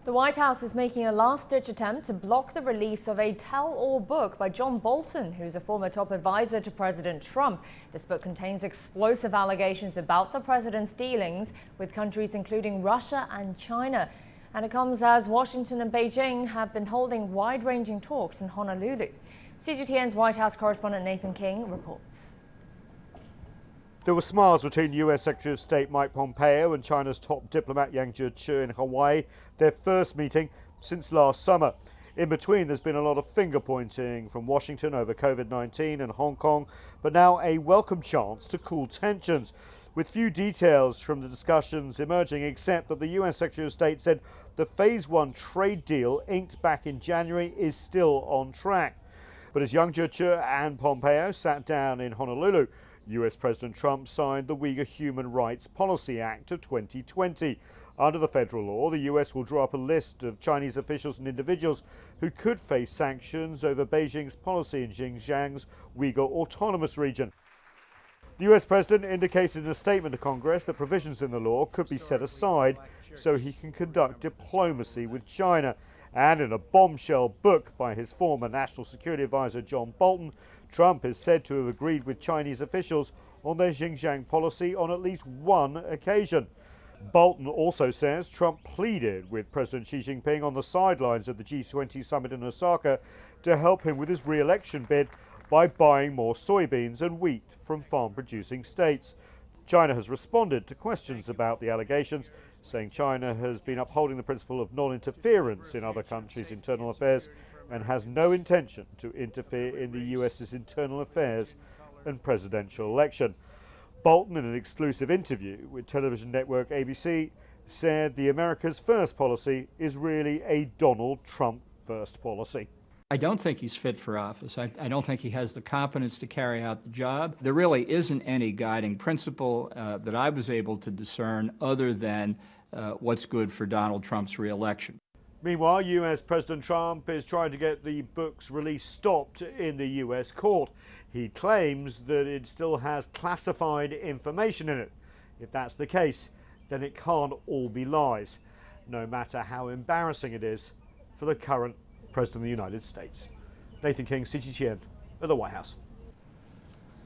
The White House is making a last-ditch attempt to block the release of a tell-all book by John Bolton, who's a former top advisor to President Trump. This book contains explosive allegations about the president's dealings with countries including Russia and China. And it comes as Washington and Beijing have been holding wide-ranging talks in Honolulu. CGTN's White House correspondent Nathan King reports. There were smiles between US Secretary of State Mike Pompeo and China's top diplomat Yang Jiechi in Hawaii, their first meeting since last summer. In between, there's been a lot of finger-pointing from Washington over COVID-19 and Hong Kong, but now a welcome chance to cool tensions, with few details from the discussions emerging except that the US Secretary of State said the Phase 1 trade deal inked back in January is still on track. But as Yang Jiechi and Pompeo sat down in Honolulu, US President Trump signed the Uyghur Human Rights Policy Act of 2020. Under the federal law, the US will draw up a list of Chinese officials and individuals who could face sanctions over Beijing's policy in Xinjiang's Uyghur Autonomous Region. The US President indicated in a statement to Congress that provisions in the law could be set aside so he can conduct diplomacy with China. And in a bombshell book by his former National Security Advisor John Bolton, Trump is said to have agreed with Chinese officials on their Xinjiang policy on at least one occasion. Bolton also says Trump pleaded with President Xi Jinping on the sidelines of the G20 summit in Osaka to help him with his re-election bid by buying more soybeans and wheat from farm-producing states. China has responded to questions about the allegations, saying China has been upholding the principle of non-interference in other countries' internal affairs and has no intention to interfere in the US's internal affairs and presidential election. Bolton, in an exclusive interview with television network ABC, said the America's first policy is really a Donald Trump first policy. I don't think he's fit for office. I don't think he has the competence to carry out the job. There really isn't any guiding principle that I was able to discern other than what's good for Donald Trump's re-election. Meanwhile, US President Trump is trying to get the book's release stopped in the US court. He claims that it still has classified information in it. If that's the case, then it can't all be lies, no matter how embarrassing it is for the current President of the United States. Nathan King, CGTN, at the White House.